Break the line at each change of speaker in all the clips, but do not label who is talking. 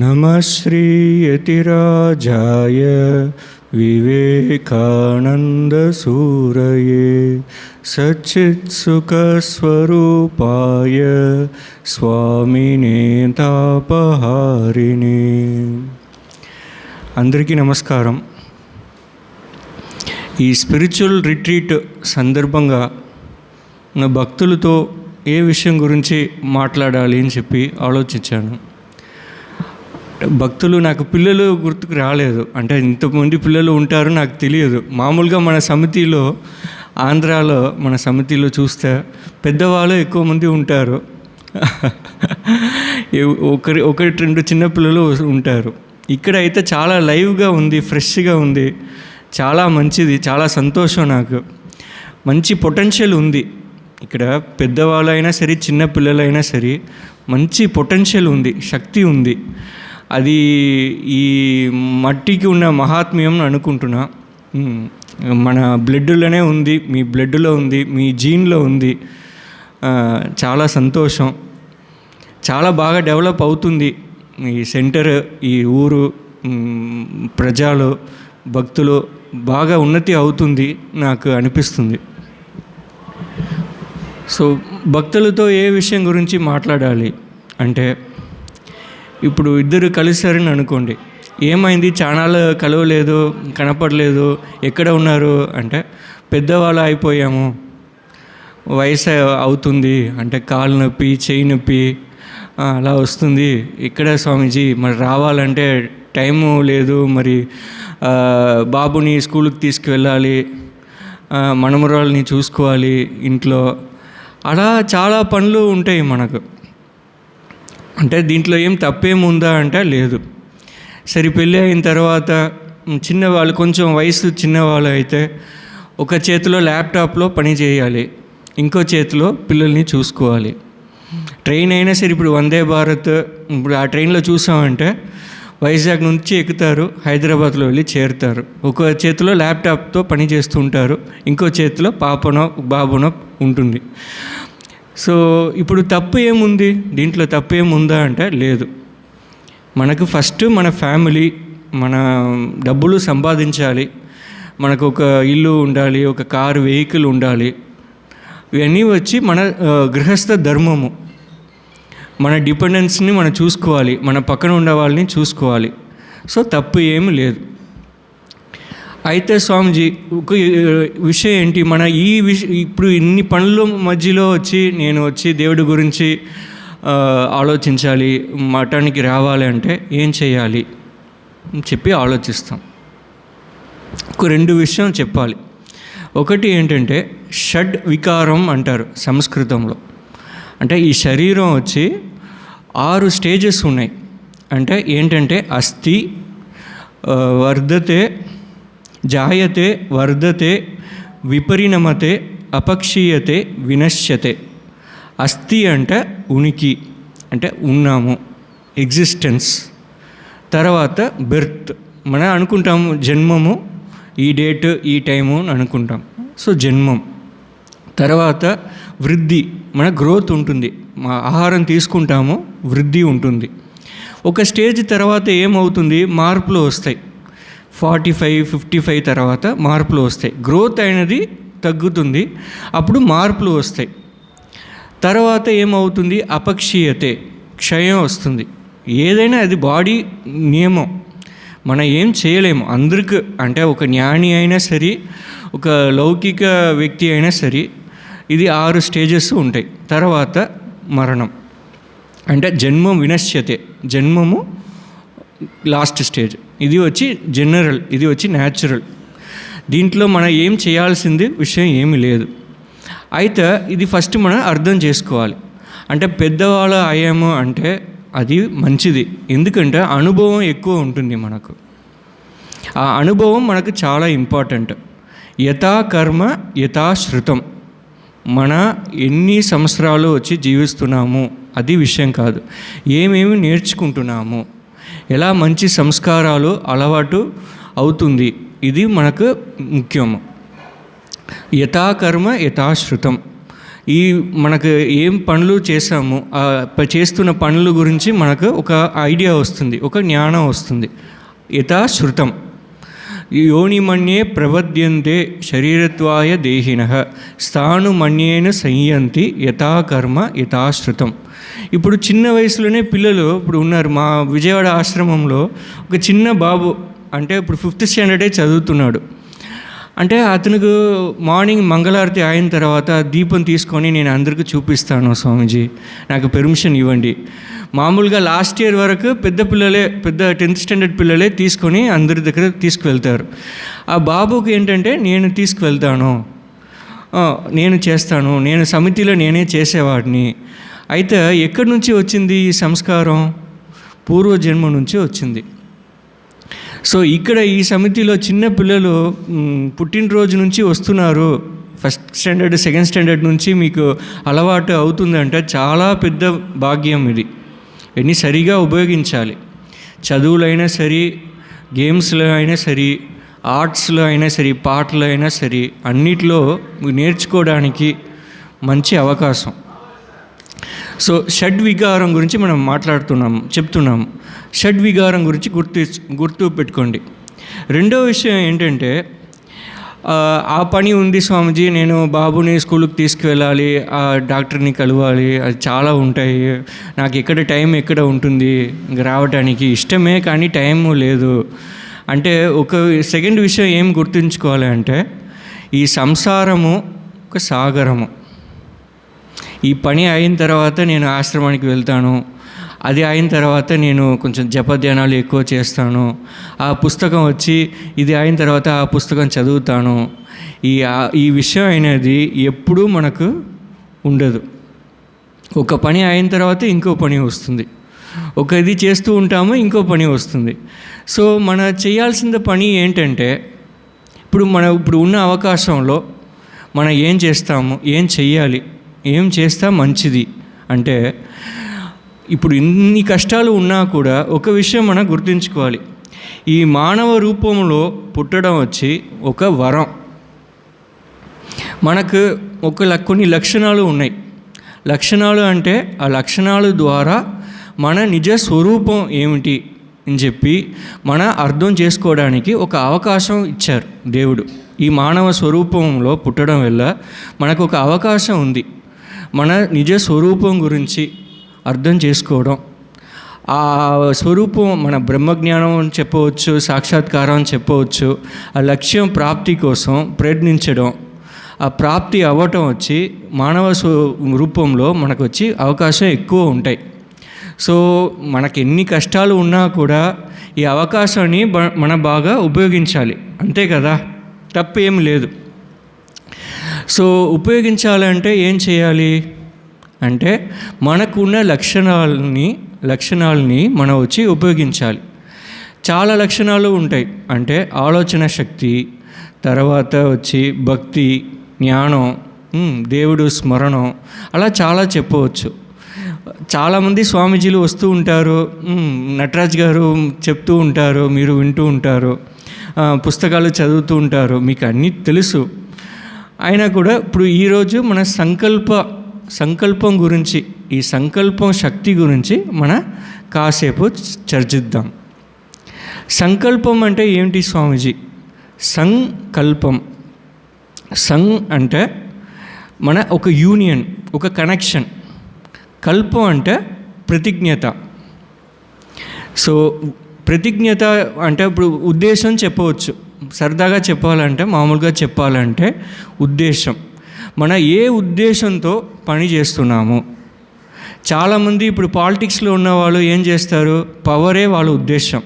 नमः श्रीयतिराजाय विवेकानन्दसूरये सच्चित्सुखस्वरूपाय स्वामिने तापहारिणे. అందరికీ నమస్కారం. ఈ స్పిరిచువల్ రిట్రీట్ సందర్భంగా భక్తులతో ఏ విషయం గురించి మాట్లాడాలి అని చెప్పి ఆలోచించాను. భక్తులు నాకు పిల్లలు గుర్తుకు రాలేదు. అంటే ఇంతమంది పిల్లలు ఉంటారు నాకు తెలియదు. మామూలుగా మన సమితిలో, ఆంధ్రాలో మన సమితిలో చూస్తే పెద్దవాళ్ళు ఎక్కువ మంది ఉంటారు. ఒకటి రెండు చిన్నపిల్లలు ఉంటారు. ఇక్కడ అయితే చాలా లైవ్గా ఉంది, ఫ్రెష్గా ఉంది, చాలా మంచిది, చాలా సంతోషం. నాకు మంచి పొటెన్షియల్ ఉంది ఇక్కడ. పెద్దవాళ్ళైనా సరే, చిన్నపిల్లలైనా సరే మంచి పొటెన్షియల్ ఉంది, శక్తి ఉంది. అది ఈ మట్టికి ఉన్న మహాత్మ్యం అనుకుంటున్నా. మన బ్లడ్లోనే ఉంది, మీ బ్లడ్లో ఉంది, మీ జీన్లో ఉంది. చాలా సంతోషం. చాలా బాగా డెవలప్ అవుతుంది ఈ సెంటర్, ఈ ఊరు, ప్రజలు, భక్తులు బాగా ఉన్నతి అవుతుంది నాకు అనిపిస్తుంది. సో భక్తులతో ఏ విషయం గురించి మాట్లాడాలి అంటే, ఇప్పుడు ఇద్దరు కలిసారని అనుకోండి, ఏమైంది చానాళ్ళు కలవలేదు, కనపడలేదు, ఎక్కడ ఉన్నారు అంటే, పెద్దవాళ్ళు అయిపోయాము, వయసు అవుతుంది అంటే కాలు నొప్పి, చేయి నొప్పి అలా వస్తుంది. ఇక్కడ స్వామీజీ మరి రావాలంటే టైము లేదు, మరి బాబుని స్కూల్కి తీసుకువెళ్ళాలి, మనమరాల్ని చూసుకోవాలి ఇంట్లో, అలా చాలా పనులు ఉంటాయి మనకు. అంటే దీంట్లో ఏం తప్పేముందా అంటే లేదు. సరే, పెళ్ళి అయిన తర్వాత చిన్నవాళ్ళు, కొంచెం వయసు చిన్నవాళ్ళు అయితే ఒక చేతిలో ల్యాప్టాప్లో పని చేయాలి, ఇంకో చేతిలో పిల్లల్ని చూసుకోవాలి. ట్రైన్ అయినా సరే, ఇప్పుడు వందే భారత్, ఇప్పుడు ఆ ట్రైన్లో చూసామంటే వైజాగ్ నుంచి ఎక్కుతారు, హైదరాబాద్లో వెళ్ళి చేరుతారు. ఒక చేతిలో ల్యాప్టాప్తో పని చేస్తూ ఉంటారు, ఇంకో చేతిలో పాపనో బాబునో ఉంటుంది. సో ఇప్పుడు తప్పు ఏముంది దీంట్లో? తప్పు ఏముందా అంటే లేదు. మనకు ఫస్ట్ మన ఫ్యామిలీ, మన డబ్బులు సంపాదించాలి, మనకు ఒక ఇల్లు ఉండాలి, ఒక కారు, వెహికల్ ఉండాలి. ఇవన్నీ వచ్చి మన గృహస్థ ధర్మము. మన డిపెండెన్స్ని మనం చూసుకోవాలి, మన పక్కన ఉన్న వాళ్ళని చూసుకోవాలి. సో తప్పు ఏమి లేదు. అయితే స్వామిజీ, ఒక విషయం ఏంటి, మన ఇప్పుడు ఇన్ని పనుల మధ్యలో నేను వచ్చి దేవుడి గురించి ఆలోచించాలి, మఠానికి రావాలి అంటే ఏం చేయాలి అని చెప్పి ఆలోచిస్తాం. ఒక రెండు విషయం చెప్పాలి. ఒకటి ఏంటంటే, షడ్ వికారం అంటారు సంస్కృతంలో. అంటే ఈ శరీరం వచ్చి 6 స్టేజెస్ ఉన్నాయి. అంటే ఏంటంటే, అస్థి, వర్ధతే, జాయతే, వర్ధతే, విపరిణమతే, అపక్షీయతే, వినశ్యతే. అస్థి అంటే ఉనికి, అంటే ఉన్నాము, ఎగ్జిస్టెన్స్. తర్వాత బెర్త్, మనం అనుకుంటాము జన్మము, ఈ డేట్, ఈ టైము అని అనుకుంటాం. సో జన్మం. తర్వాత వృద్ధి, మన గ్రోత్ ఉంటుంది, ఆహారం తీసుకుంటాము, వృద్ధి ఉంటుంది. ఒక స్టేజ్ తర్వాత ఏమవుతుంది, మార్పులు వస్తాయి. 45, 55 తర్వాత మార్పులు వస్తాయి. గ్రోత్ అయినది తగ్గుతుంది, అప్పుడు మార్పులు వస్తాయి. తర్వాత ఏమవుతుంది, అపక్షీయతే, క్షయం వస్తుంది. ఏదైనా అది బాడీ నియమం, మనం ఏం చేయలేము. అందరికి అంటే ఒక జ్ఞాని అయినా సరే, ఒక లౌకిక వ్యక్తి అయినా సరే, ఇది 6 స్టేజెస్ ఉంటాయి. తర్వాత మరణం, అంటే జన్మం వినశ్యతే, జన్మము లాస్ట్ స్టేజ్. ఇది వచ్చి జనరల్, ఇది వచ్చి న్యాచురల్. దీంట్లో మనం ఏం చేయాల్సింది విషయం ఏమీ లేదు. అయితే ఇది ఫస్ట్ మనం అర్థం చేసుకోవాలి. అంటే పెద్దవాళ్ళు అయ్యాము అంటే అది మంచిది, ఎందుకంటే అనుభవం ఎక్కువ ఉంటుంది మనకు. ఆ అనుభవం మనకు చాలా ఇంపార్టెంట్. యథా కర్మ యథా శృతం. మన ఎన్ని సంవత్సరాలు వచ్చి జీవిస్తున్నాము అది విషయం కాదు, ఏమేమి నేర్చుకుంటున్నాము, ఎలా మంచి సంస్కారాలు అలవాటు అవుతుంది, ఇది మనకు ముఖ్యము. యథా కర్మ యథా శృతం. ఈ మనకు ఏం పనులు చేసామో చేస్తున్న పనుల గురించి మనకు ఒక ఐడియా వస్తుంది, ఒక జ్ఞానం వస్తుంది. యథాశ్రుతం యోనిమన్యే ప్రబధ్యంతే శరీరత్వాయ దేహినః స్థాణుమన్యేన సంయంతి యథాకర్మ యథాశ్రుతం. ఇప్పుడు చిన్న వయసులోనే పిల్లలు ఇప్పుడు ఉన్నారు. మా విజయవాడ ఆశ్రమంలో ఒక చిన్న బాబు, అంటే ఇప్పుడు 5th స్టాండర్డే చదువుతున్నాడు. అంటే అతనికి మార్నింగ్ మంగళారతి అయిన తర్వాత దీపం తీసుకొని నేను అందరికీ చూపిస్తాను, స్వామీజీ నాకు పెర్మిషన్ ఇవ్వండి. మామూలుగా లాస్ట్ ఇయర్ వరకు పెద్ద 10th స్టాండర్డ్ పిల్లలే తీసుకొని అందరి దగ్గర తీసుకువెళ్తారు. ఆ బాబుకి ఏంటంటే నేను తీసుకువెళ్తాను, నేను చేస్తాను, నేను సమితిలో నేనే చేసేవాడిని. అయితే ఎక్కడి నుంచి వచ్చింది ఈ సంస్కారం? పూర్వజన్మ నుంచి వచ్చింది. సో ఇక్కడ ఈ సమితిలో చిన్న పిల్లలు పుట్టినరోజు నుంచి వస్తున్నారు. 1st స్టాండర్డ్ 2nd స్టాండర్డ్ నుంచి మీకు అలవాటు అవుతుందంటే చాలా పెద్ద భాగ్యం ఇది. ఇవన్నీ సరిగా ఉపయోగించాలి. చదువులైనా సరే, గేమ్స్లో అయినా సరే, ఆర్ట్స్లో అయినా సరే, పాటలు అయినా సరే, అన్నిట్లో నేర్చుకోవడానికి మంచి అవకాశం. సో షడ్వికారం గురించి మనం చెప్తున్నాము. షడ్వికారం గురించి గుర్తు పెట్టుకోండి. రెండో విషయం ఏంటంటే, ఆ పని ఉంది స్వామీజీ, నేను బాబుని స్కూల్కి తీసుకువెళ్ళాలి, ఆ డాక్టర్ని కలవాలి, అది చాలా ఉంటాయి, నాకు ఎక్కడ ఉంటుంది రావడానికి, ఇష్టమే కానీ టైము లేదు అంటే, ఒక సెకండ్ విషయం ఏం గుర్తుంచుకోవాలి అంటే, ఈ సంసారము ఒక సాగరము. ఈ పని అయిన తర్వాత నేను ఆశ్రమానికి వెళ్తాను, అది అయిన తర్వాత నేను కొంచెం జపధ్యానాలు ఎక్కువ చేస్తాను, ఆ పుస్తకం వచ్చి ఇది అయిన తర్వాత ఆ పుస్తకం చదువుతాను. ఈ విషయం అనేది ఎప్పుడూ మనకు ఉండదు. ఒక పని అయిన తర్వాత ఇంకో పని వస్తుంది, ఒక ఇది చేస్తూ ఉంటాము, ఇంకో పని వస్తుంది. సో మన చేయాల్సిన పని ఏంటంటే, ఇప్పుడు ఉన్న అవకాశంలో మనం ఏం చేస్తాము, ఏం చెయ్యాలి, ఏం చేస్తా మంచిది అంటే, ఇప్పుడు ఇన్ని కష్టాలు ఉన్నా కూడా ఒక విషయం మనం గుర్తుంచుకోవాలి. ఈ మానవ రూపంలో పుట్టడం వచ్చి ఒక వరం. మనకు కొన్ని లక్షణాలు ఉన్నాయి. లక్షణాలు అంటే ఆ లక్షణాల ద్వారా మన నిజ స్వరూపం ఏమిటి అని చెప్పి మన అర్థం చేసుకోవడానికి ఒక అవకాశం ఇచ్చారు దేవుడు. ఈ మానవ స్వరూపంలో పుట్టడం వల్ల మనకు ఒక అవకాశం ఉంది. మన నిజ స్వరూపం గురించి అర్థం చేసుకోవడం, ఆ స్వరూపం మన బ్రహ్మజ్ఞానం అని చెప్పవచ్చు, సాక్షాత్కారం అని చెప్పవచ్చు. ఆ లక్ష్యం ప్రాప్తి కోసం ప్రయత్నించడం, ఆ ప్రాప్తి అవ్వటం వచ్చి మానవ రూపంలో మనకు వచ్చి అవకాశం ఎక్కువ ఉంటాయి. సో మనకి ఎన్ని కష్టాలు ఉన్నా కూడా ఈ అవకాశాన్ని మనం బాగా ఉపయోగించాలి, అంతే కదా, తప్పు ఏం లేదు. సో ఉపయోగించాలంటే ఏం చేయాలి అంటే, మనకున్న లక్షణాలని మనం వచ్చి ఉపయోగించాలి. చాలా లక్షణాలు ఉంటాయి. అంటే ఆలోచన శక్తి, తర్వాత వచ్చి భక్తి, జ్ఞానం, దేవుడు స్మరణం, అలా చాలా చెప్పవచ్చు. చాలామంది స్వామీజీలు వస్తూ ఉంటారు, నటరాజ్ గారు చెప్తూ ఉంటారు, మీరు వింటూ ఉంటారు, పుస్తకాలు చదువుతూ ఉంటారు, మీకు అన్నీ తెలుసు. అయినా కూడా ఇప్పుడు ఈరోజు మన సంకల్పం గురించి, ఈ సంకల్పం శక్తి గురించి కాసేపు చర్చిద్దాం. సంకల్పం అంటే ఏంటి స్వామీజీ? సంకల్పం అంటే ఒక యూనియన్, ఒక కనెక్షన్. కల్పం అంటే ప్రతిజ్ఞత. సో ప్రతిజ్ఞత అంటే ఇప్పుడు ఉద్దేశం చెప్పవచ్చు, సరదాగా చెప్పాలంటే, మామూలుగా చెప్పాలంటే ఉద్దేశం. ఏ ఉద్దేశంతో పని చేస్తున్నాము. చాలామంది ఇప్పుడు పాలిటిక్స్లో ఉన్న వాళ్ళు ఏం చేస్తారు, పవరే వాళ్ళ ఉద్దేశం.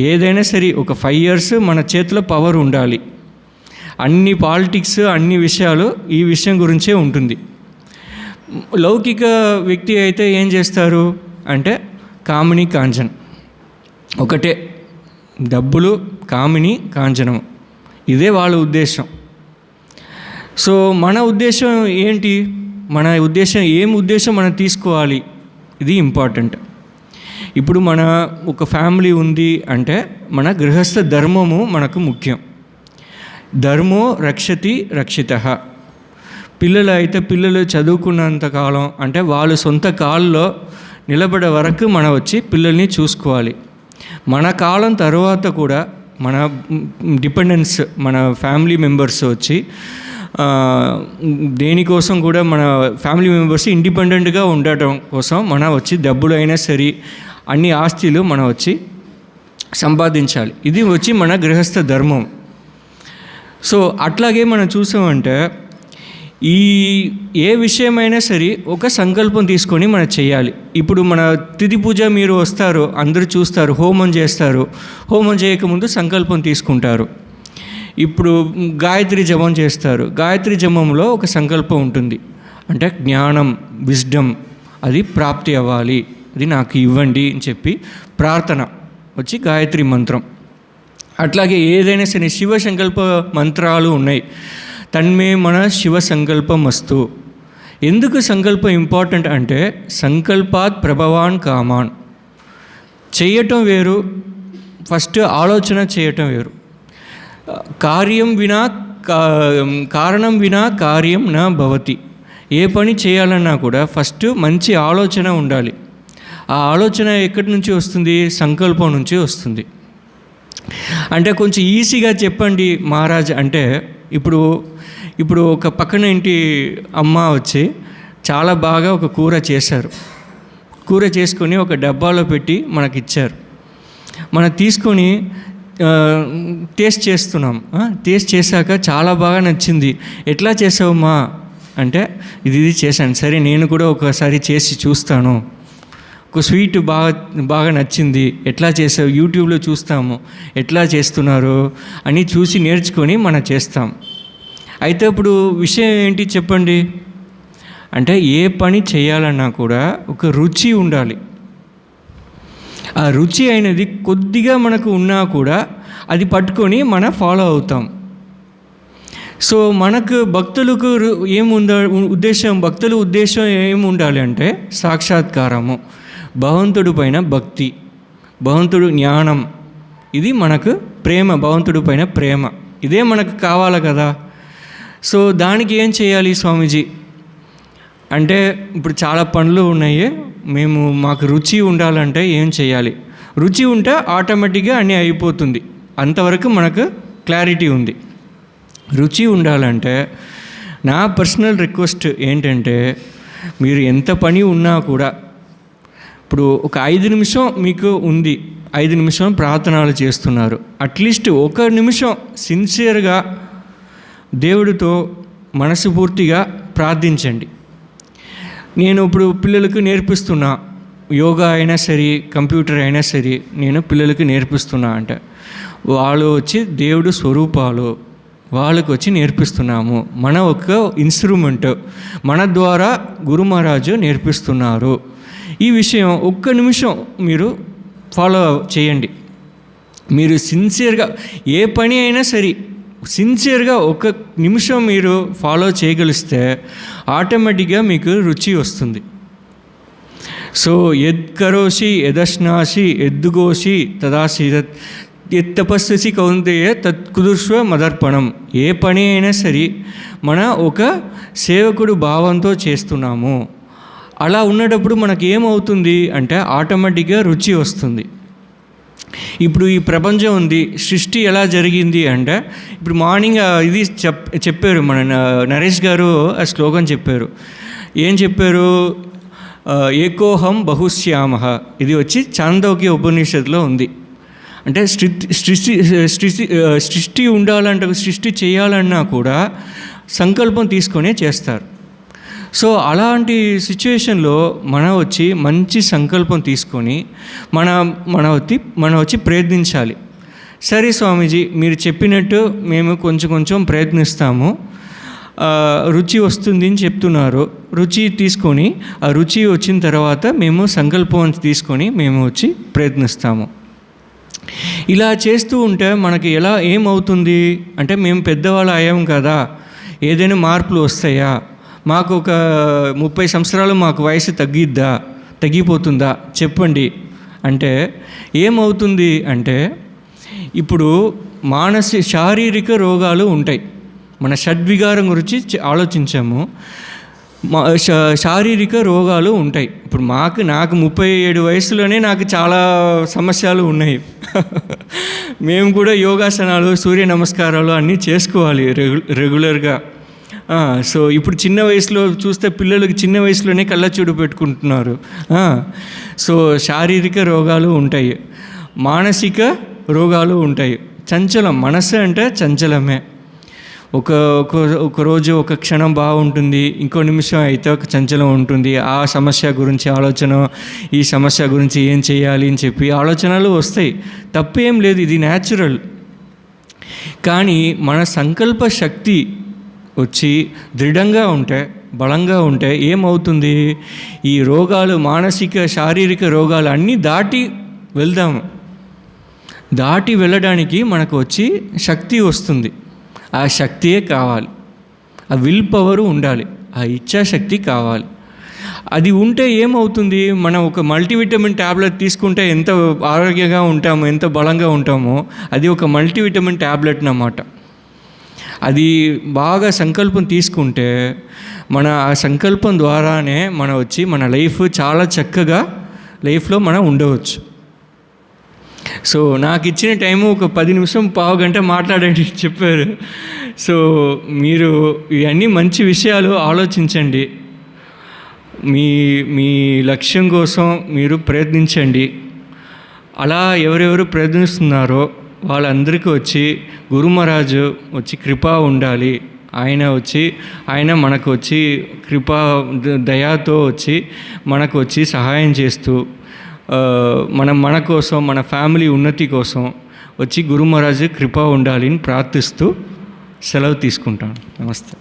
ఏదైనా సరే ఒక 5 years మన చేతిలో పవర్ ఉండాలి. అన్ని పాలిటిక్స్, అన్ని విషయాలు ఈ విషయం గురించే ఉంటుంది. లౌకిక వ్యక్తి అయితే ఏం చేస్తారు అంటే, కామిని కాంచన్ ఒకటే, డబ్బులు, కామిని కాంచనం, ఇదే వాళ్ళ ఉద్దేశం. సో మన ఉద్దేశం ఏంటి? ఏం ఉద్దేశం మనం తీసుకోవాలి, ఇది ఇంపార్టెంట్. ఇప్పుడు ఒక ఫ్యామిలీ ఉంది అంటే మన గృహస్థ ధర్మము మనకు ముఖ్యం. ధర్మో రక్షతి రక్షితః. పిల్లలు చదువుకున్నంత కాలం, అంటే వాళ్ళు సొంత కాళ్ళలో నిలబడే వరకు మనం వచ్చి పిల్లల్ని చూసుకోవాలి. మన కాలం తర్వాత కూడా మన డిపెండెన్స్, మన ఫ్యామిలీ మెంబర్స్ వచ్చి దేనికోసం కూడా మన ఫ్యామిలీ మెంబర్స్ ఇండిపెండెంట్గా ఉండటం కోసం మనం వచ్చి డబ్బులు అయినా సరే అన్ని ఆస్తులు మనం వచ్చి సంపాదించాలి. ఇది వచ్చి మన గృహస్థ ధర్మం. సో అట్లాగే మనం చూసామంటే ఏ విషయమైనా సరే ఒక సంకల్పం తీసుకొని మనం చేయాలి. ఇప్పుడు మన తిథి పూజ మీరు వస్తారు, అందరూ చూస్తారు, హోమం చేస్తారు. హోమం చేయకముందు సంకల్పం తీసుకుంటారు. ఇప్పుడు గాయత్రి జపం చేస్తారు. గాయత్రి జపంలో ఒక సంకల్పం ఉంటుంది, అంటే జ్ఞానం, విజ్డమ్ అది ప్రాప్తి అవ్వాలి, అది నాకు ఇవ్వండి అని చెప్పి ప్రార్థన వచ్చి గాయత్రి మంత్రం. అట్లాగే ఏదైనా సరే శివ సంకల్ప మంత్రాలు ఉన్నాయి. తన్మే మన శివ సంకల్పం అస్తు. ఎందుకు సంకల్పం ఇంపార్టెంట్ అంటే సంకల్పాత్ ప్రభవాన్ కామాన్. చేయటం వేరు, ఫస్ట్ ఆలోచన చేయటం వేరు. కారణం వినా కార్యం నా భవతి. ఏ పని చేయాలన్నా కూడా ఫస్ట్ మంచి ఆలోచన ఉండాలి. ఆ ఆలోచన ఎక్కడి నుంచి వస్తుంది? సంకల్పం నుంచి వస్తుంది. అంటే కొంచెం ఈజీగా చెప్పండి మహారాజ్ అంటే, ఇప్పుడు ఒక పక్కన ఇంటి అమ్మ వచ్చి చాలా బాగా ఒక కూర చేశారు. కూర చేసుకొని ఒక డబ్బాలో పెట్టి మనకిచ్చారు. మనం తీసుకొని టేస్ట్ చేస్తున్నాం. టేస్ట్ చేశాక చాలా బాగా నచ్చింది. ఎట్లా చేసావమ్మా అంటే ఇది చేశాను. సరే నేను కూడా ఒకసారి చేసి చూస్తాను. ఒక స్వీట్ బాగా నచ్చింది, ఎట్లా చేసావు? యూట్యూబ్లో చూస్తాము ఎట్లా చేస్తున్నారు అని చూసి నేర్చుకొని మనం చేస్తాం. అయితే ఇప్పుడు విషయం ఏంటి చెప్పండి అంటే, ఏ పని చేయాలన్నా కూడా ఒక రుచి ఉండాలి. ఆ రుచి అయినది కొద్దిగా మనకు ఉన్నా కూడా అది పట్టుకొని మనం ఫాలో అవుతాం. సో మనకు భక్తులకు భక్తుల ఉద్దేశం ఏముండాలి అంటే సాక్షాత్కారము, భగవంతుడి పైన భక్తి, భగవంతుడు జ్ఞానం, ఇది మనకు ప్రేమ, భగవంతుడి పైన ప్రేమ, ఇదే మనకు కావాలి కదా. సో దానికి ఏం చేయాలి స్వామీజీ అంటే, ఇప్పుడు చాలా పనులు ఉన్నాయి, మాకు రుచి ఉండాలంటే ఏం చేయాలి? రుచి ఉంటే ఆటోమేటిక్గా అన్నీ అయిపోతుంది. అంతవరకు మనకు క్లారిటీ ఉంది. రుచి ఉండాలంటే నా పర్సనల్ రిక్వెస్ట్ ఏంటంటే, మీరు ఎంత పని ఉన్నా కూడా ఇప్పుడు ఒక 5 నిమిషం మీకు ఉంది, 5 నిమిషం ప్రార్థనలు చేస్తున్నారు, అట్లీస్ట్ 1 నిమిషం సిన్సియర్గా దేవుడితో మనస్ఫూర్తిగా ప్రార్థించండి. నేను ఇప్పుడు పిల్లలకు నేర్పిస్తున్నా, యోగా అయినా సరే కంప్యూటర్ అయినా సరే నేను పిల్లలకి నేర్పిస్తున్నా అంటే, వాళ్ళు వచ్చి దేవుడు స్వరూపాలు, వాళ్ళకు వచ్చి నేర్పిస్తున్నాము. మన ఒక ఇన్స్ట్రుమెంట్, మన ద్వారా గురు మహారాజు నేర్పిస్తున్నారు. ఈ విషయం 1 నిమిషం మీరు ఫాలో చేయండి. మీరు సిన్సియర్గా ఏ పని అయినా సరే సిన్సియర్గా 1 నిమిషం మీరు ఫాలో చేయగలిస్తే ఆటోమేటిక్గా మీకు రుచి వస్తుంది. సో యద్కరోషి యదశ్నాసి యద్దుగోషి తదాసి తపస్సి కౌంతేయ తత్కుదుర్స్వ మదర్పణం. ఏ పని అయినా సరే మన ఒక సేవకుడు భావంతో చేస్తున్నాము. అలా ఉన్నప్పుడు మనకి ఏమవుతుంది అంటే ఆటోమేటిక్గా రుచి వస్తుంది. ఇప్పుడు ఈ ప్రపంచం ఉంది, సృష్టి ఎలా జరిగింది అంటే, ఇప్పుడు మార్నింగ్ ఇది చెప్పారు మన నరేష్ గారు, ఆ శ్లోకం చెప్పారు. ఏం చెప్పారు? ఏకోహం బహుశ్యామ. ఇది వచ్చి చాందోగ్య ఉపనిషత్తులో ఉంది. అంటే సృష్టి ఉండాలంటే, సృష్టి చేయాలన్నా కూడా సంకల్పం తీసుకొనే చేస్తారు. సో అలాంటి సిచ్యువేషన్లో మనం వచ్చి మంచి సంకల్పం తీసుకొని మనం వచ్చి ప్రయత్నించాలి. సరే స్వామీజీ మీరు చెప్పినట్టు మేము కొంచెం ప్రయత్నిస్తాము, రుచి వస్తుంది అని చెప్తున్నారు. రుచి తీసుకొని ఆ రుచి వచ్చిన తర్వాత మేము సంకల్పం తీసుకొని మేము వచ్చి ప్రయత్నిస్తాము. ఇలా చేస్తూ ఉంటే మనకి ఏమవుతుంది అంటే, మేము పెద్దవాళ్ళు అయ్యాం కదా, ఏదైనా మార్పులు వస్తాయా? మాకు ఒక 30 సంవత్సరాలు మాకు వయసు తగ్గిపోతుందా చెప్పండి అంటే ఏమవుతుంది అంటే, ఇప్పుడు శారీరక రోగాలు ఉంటాయి, మన షడ్వికారం గురించి ఆలోచించాము. శారీరక రోగాలు ఉంటాయి. ఇప్పుడు నాకు 37 వయసులోనే నాకు చాలా సమస్యలు ఉన్నాయి. మేము కూడా యోగాసనాలు, సూర్య నమస్కారాలు అన్నీ చేసుకోవాలి రెగ్యులర్గా. సో ఇప్పుడు చిన్న వయసులో చూస్తే పిల్లలకి చిన్న వయసులోనే కళ్ళజోడు పెట్టుకుంటున్నారు. సో శారీరక రోగాలు ఉంటాయి, మానసిక రోగాలు ఉంటాయి. చంచలం, మనసు అంటే చంచలమే. ఒక రోజు ఒక క్షణం బాగుంటుంది, ఇంకో నిమిషం అయితే ఒక చంచలం ఉంటుంది. ఆ సమస్య గురించి ఆలోచన, ఈ సమస్య గురించి ఏం చేయాలి అని చెప్పి ఆలోచనలు వస్తాయి. తప్పేం లేదు, ఇది న్యాచురల్. కానీ మన సంకల్ప శక్తి వచ్చి దృఢంగా ఉంటే, బలంగా ఉంటే ఏమవుతుంది, ఈ రోగాలు, మానసిక శారీరక రోగాలు అన్నీ దాటి వెళ్దాము. దాటి వెళ్ళడానికి మనకు వచ్చి శక్తి వస్తుంది. ఆ శక్తియే కావాలి, ఆ విల్ పవర్ ఉండాలి, ఆ ఇచ్ఛాశక్తి కావాలి. అది ఉంటే ఏమవుతుంది, మనం ఒక మల్టీవిటమిన్ ట్యాబ్లెట్ తీసుకుంటే ఎంత ఆరోగ్యంగా ఉంటామో, ఎంత బలంగా ఉంటామో, అది ఒక మల్టీవిటమిన్ ట్యాబ్లెట్ అన్నమాట. అది బాగా సంకల్పం తీసుకుంటే ఆ సంకల్పం ద్వారానే మన లైఫ్ చాలా చక్కగా లైఫ్లో మనం ఉండవచ్చు. సో నాకు ఇచ్చిన టైము ఒక 10 నిమిషం, పావు గంట మాట్లాడండి చెప్పారు. సో మీరు ఇవన్నీ మంచి విషయాలు ఆలోచించండి. మీ లక్ష్యం కోసం మీరు ప్రయత్నించండి. అలా ఎవరెవరు ప్రయత్నిస్తున్నారో వాళ్ళందరికీ వచ్చి గురు మహారాజు వచ్చి కృప ఉండాలి. ఆయన మనకు వచ్చి కృపా దయాతో వచ్చి మనకు వచ్చి సహాయం చేస్తూ మన కోసం, మన ఫ్యామిలీ ఉన్నతి కోసం వచ్చి గురు మహారాజు కృప ఉండాలి అని ప్రార్థిస్తూ సెలవు తీసుకుంటాను. నమస్తే.